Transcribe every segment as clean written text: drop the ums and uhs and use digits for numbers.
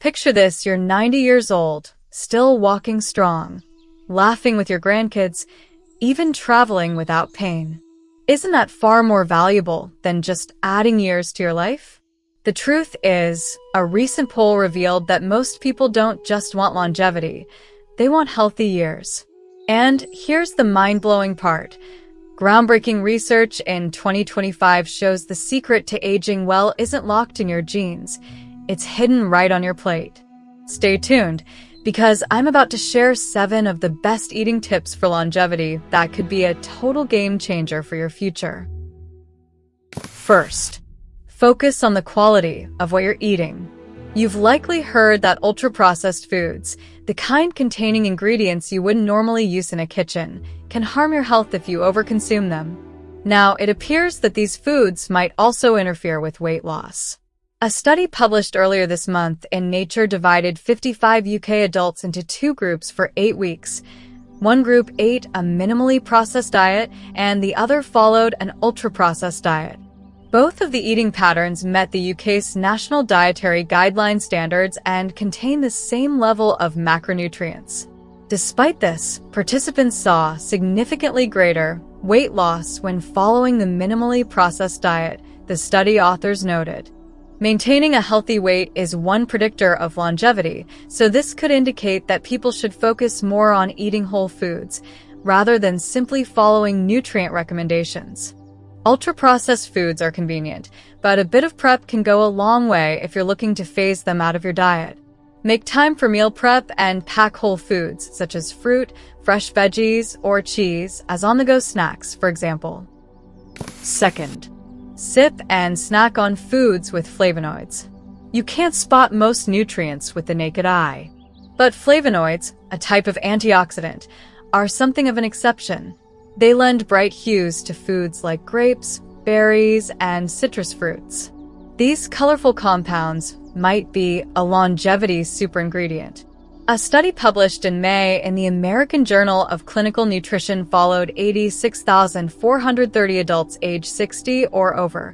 Picture this, you're 90 years old, still walking strong, laughing with your grandkids, even traveling without pain. Isn't that far more valuable than just adding years to your life? The truth is, a recent poll revealed that most people don't just want longevity, they want healthy years. And here's the mind-blowing part. Groundbreaking research in 2025 shows the secret to aging well isn't locked in your genes. It's hidden right on your plate. Stay tuned, because I'm about to share 7 of the best eating tips for longevity that could be a total game changer for your future. First, focus on the quality of what you're eating. You've likely heard that ultra-processed foods, the kind containing ingredients you wouldn't normally use in a kitchen, can harm your health if you overconsume them. Now, it appears that these foods might also interfere with weight loss. A study published earlier this month in Nature divided 55 UK adults into 2 groups for 8 weeks. One group ate a minimally processed diet, and the other followed an ultra-processed diet. Both of the eating patterns met the UK's National Dietary Guideline standards and contained the same level of macronutrients. Despite this, participants saw significantly greater weight loss when following the minimally processed diet, the study authors noted. Maintaining a healthy weight is one predictor of longevity, so this could indicate that people should focus more on eating whole foods, rather than simply following nutrient recommendations. Ultra-processed foods are convenient, but a bit of prep can go a long way if you're looking to phase them out of your diet. Make time for meal prep and pack whole foods, such as fruit, fresh veggies, or cheese, as on-the-go snacks, for example. Second, sip and snack on foods with flavonoids. You can't spot most nutrients with the naked eye. But flavonoids, a type of antioxidant, are something of an exception. They lend bright hues to foods like grapes, berries, and citrus fruits. These colorful compounds might be a longevity superingredient. A study published in May in the American Journal of Clinical Nutrition followed 86,430 adults aged 60 or over.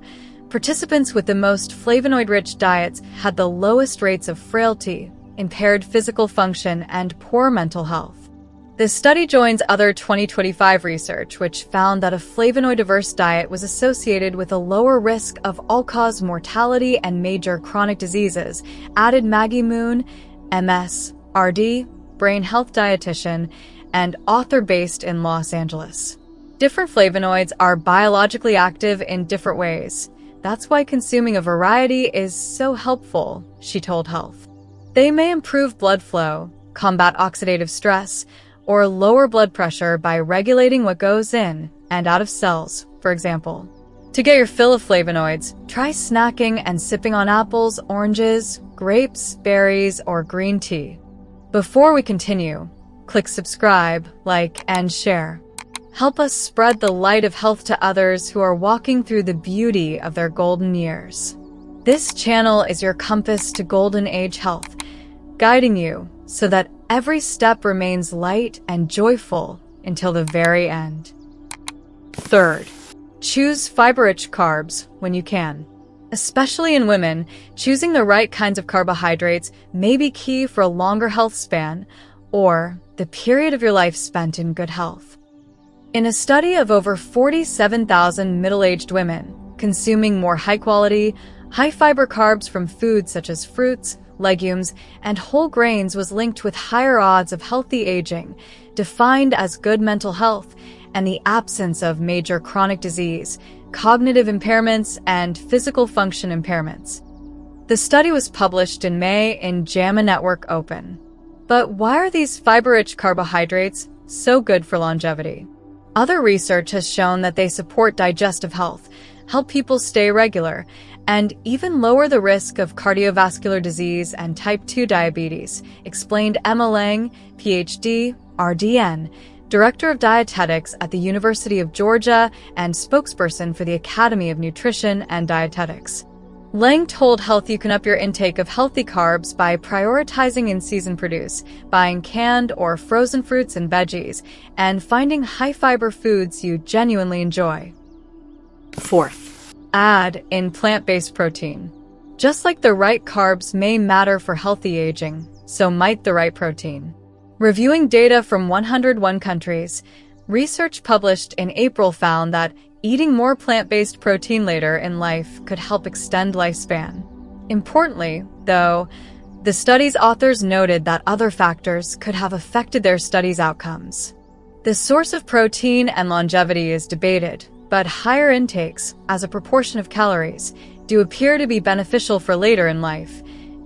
Participants with the most flavonoid-rich diets had the lowest rates of frailty, impaired physical function, and poor mental health. This study joins other 2025 research, which found that a flavonoid-diverse diet was associated with a lower risk of all-cause mortality and major chronic diseases, added Maggie Moon, MS, RD, brain health dietitian, and author based in Los Angeles. Different flavonoids are biologically active in different ways. That's why consuming a variety is so helpful, she told Health. They may improve blood flow, combat oxidative stress, or lower blood pressure by regulating what goes in and out of cells, for example. To get your fill of flavonoids, try snacking and sipping on apples, oranges, grapes, berries, or green tea. Before we continue, click subscribe, like, and share. Help us spread the light of health to others who are walking through the beauty of their golden years. This channel is your compass to golden age health, guiding you so that every step remains light and joyful until the very end. Third, choose fiber-rich carbs when you can. Especially in women, choosing the right kinds of carbohydrates may be key for a longer health span or the period of your life spent in good health. In a study of over 47,000 middle-aged women, consuming more high-quality, high-fiber carbs from foods such as fruits, legumes, and whole grains was linked with higher odds of healthy aging, defined as good mental health and the absence of major chronic disease, cognitive impairments, and physical function impairments. The study was published in May in JAMA Network Open. But why are these fiber-rich carbohydrates so good for longevity? Other research has shown that they support digestive health, help people stay regular, and even lower the risk of cardiovascular disease and type 2 diabetes, explained Emma Lang, PhD, RDN, Director of Dietetics at the University of Georgia and spokesperson for the Academy of Nutrition and Dietetics. Lang told Health you can up your intake of healthy carbs by prioritizing in-season produce, buying canned or frozen fruits and veggies, and finding high-fiber foods you genuinely enjoy. Fourth, add in plant-based protein. Just like the right carbs may matter for healthy aging, so might the right protein. Reviewing data from 101 countries, research published in April found that eating more plant-based protein later in life could help extend lifespan. Importantly, though, the study's authors noted that other factors could have affected their study's outcomes. The source of protein and longevity is debated, but higher intakes, as a proportion of calories, do appear to be beneficial for later in life.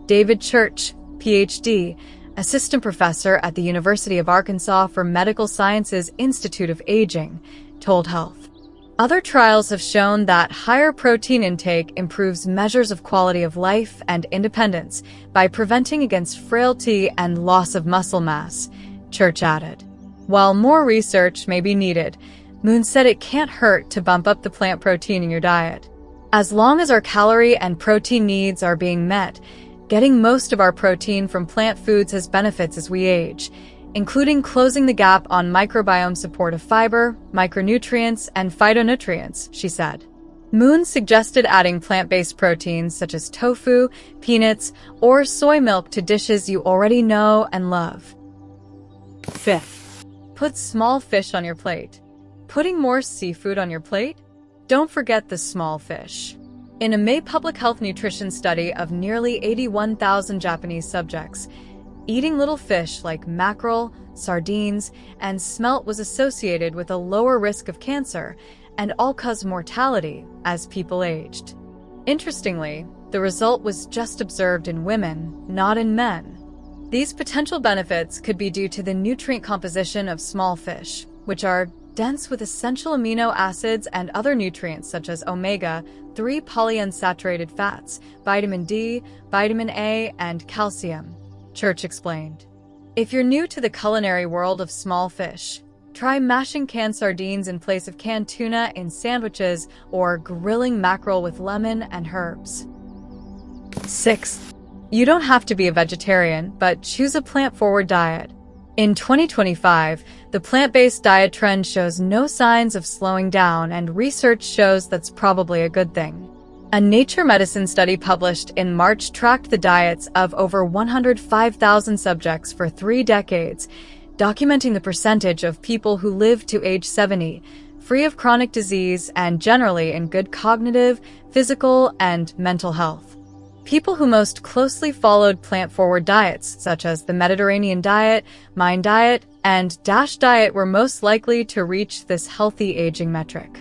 David Church, PhD, assistant professor at the University of Arkansas for Medical Sciences Institute of Aging, told Health. Other trials have shown that higher protein intake improves measures of quality of life and independence by preventing against frailty and loss of muscle mass, Church added. While more research may be needed, Moon said it can't hurt to bump up the plant protein in your diet. As long as our calorie and protein needs are being met, getting most of our protein from plant foods has benefits as we age, including closing the gap on microbiome support of fiber, micronutrients, and phytonutrients, she said. Moon suggested adding plant-based proteins such as tofu, peanuts, or soy milk to dishes you already know and love. 5th, put small fish on your plate. Putting more seafood on your plate? Don't forget the small fish. In a May public health nutrition study of nearly 81,000 Japanese subjects, eating little fish like mackerel, sardines, and smelt was associated with a lower risk of cancer and all-cause mortality as people aged. Interestingly, the result was just observed in women, not in men. These potential benefits could be due to the nutrient composition of small fish, which are dense with essential amino acids and other nutrients such as omega-3 polyunsaturated fats, vitamin D, vitamin A, and calcium, Church explained. If you're new to the culinary world of small fish, try mashing canned sardines in place of canned tuna in sandwiches or grilling mackerel with lemon and herbs. 6th, you don't have to be a vegetarian, but choose a plant-forward diet. In 2025, the plant-based diet trend shows no signs of slowing down, and research shows that's probably a good thing. A Nature Medicine study published in March tracked the diets of over 105,000 subjects for 3 decades, documenting the percentage of people who lived to age 70, free of chronic disease and generally in good cognitive, physical, and mental health. People who most closely followed plant-forward diets, such as the Mediterranean diet, Mind diet, and DASH diet, were most likely to reach this healthy aging metric.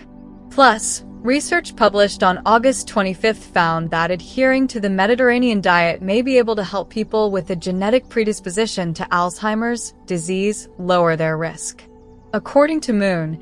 Plus, research published on August 25th found that adhering to the Mediterranean diet may be able to help people with a genetic predisposition to Alzheimer's disease lower their risk. According to Moon,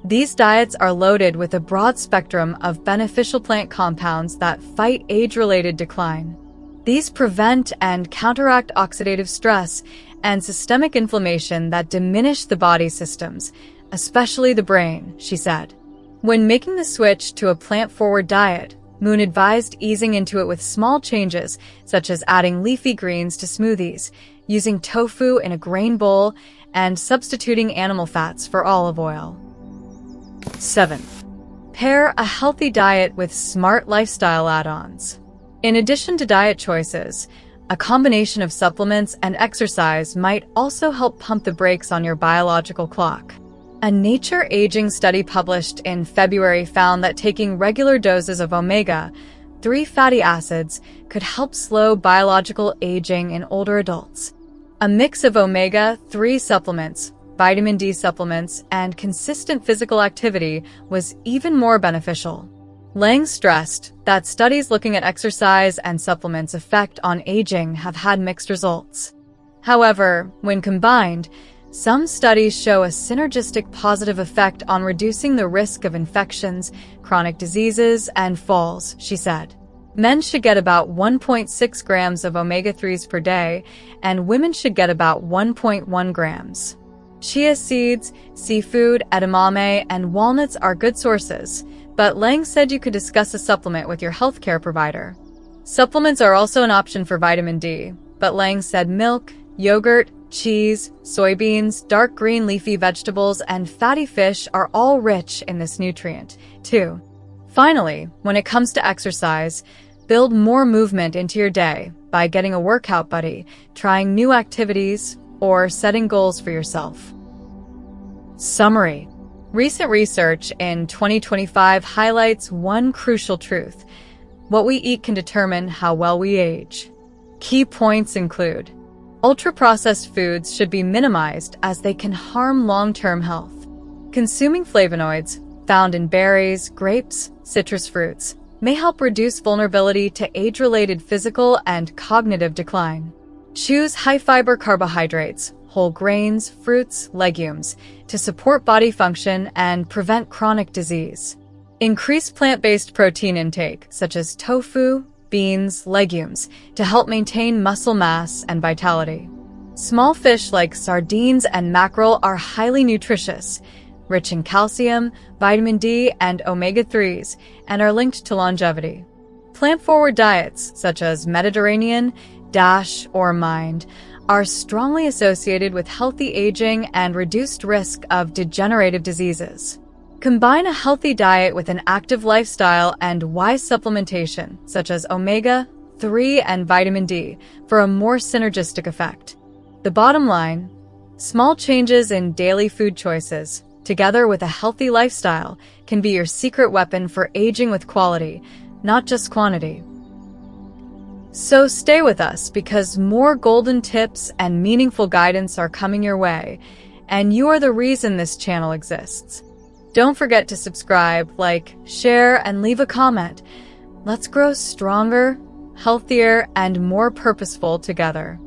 these diets are loaded with a broad spectrum of beneficial plant compounds that fight age-related decline. These prevent and counteract oxidative stress and systemic inflammation that diminish the body systems, especially the brain, she said. When making the switch to a plant-forward diet, Moon advised easing into it with small changes, such as adding leafy greens to smoothies, using tofu in a grain bowl, and substituting animal fats for olive oil. 7th, pair a healthy diet with smart lifestyle add-ons. In addition to diet choices, a combination of supplements and exercise might also help pump the brakes on your biological clock. A Nature Aging study published in February found that taking regular doses of omega-3 fatty acids could help slow biological aging in older adults. A mix of omega-3 supplements, vitamin D supplements, and consistent physical activity was even more beneficial. Lang stressed that studies looking at exercise and supplements' effect on aging have had mixed results. However, when combined, some studies show a synergistic positive effect on reducing the risk of infections, chronic diseases, and falls, she said. Men should get about 1.6 grams of omega-3s per day, and women should get about 1.1 grams. Chia seeds, seafood, edamame, and walnuts are good sources, but Lang said you could discuss a supplement with your healthcare provider. Supplements are also an option for vitamin D, but Lang said milk, yogurt, cheese, soybeans, dark green leafy vegetables, and fatty fish are all rich in this nutrient, too. Finally, when it comes to exercise, Build more movement into your day by getting a workout buddy, trying new activities, or setting goals for yourself. Summary. Recent research in 2025 highlights one crucial truth: what we eat can determine how well we age. Key points include: ultra-processed foods should be minimized as they can harm long-term health. Consuming flavonoids, found in berries, grapes, citrus fruits, may help reduce vulnerability to age-related physical and cognitive decline. Choose high-fiber carbohydrates, whole grains, fruits, legumes to support body function and prevent chronic disease. Increase plant-based protein intake, such as tofu, beans, legumes, to help maintain muscle mass and vitality. Small fish like sardines and mackerel are highly nutritious, rich in calcium, vitamin D, and omega-3s, and are linked to longevity. Plant-forward diets, such as Mediterranean, DASH, or MIND, are strongly associated with healthy aging and reduced risk of degenerative diseases. Combine a healthy diet with an active lifestyle and wise supplementation, such as omega-3 and vitamin D, for a more synergistic effect. The bottom line: small changes in daily food choices, together with a healthy lifestyle, can be your secret weapon for aging with quality, not just quantity. So stay with us, because more golden tips and meaningful guidance are coming your way, and you are the reason this channel exists. Don't forget to subscribe, like, share, and leave a comment. Let's grow stronger, healthier, and more purposeful together.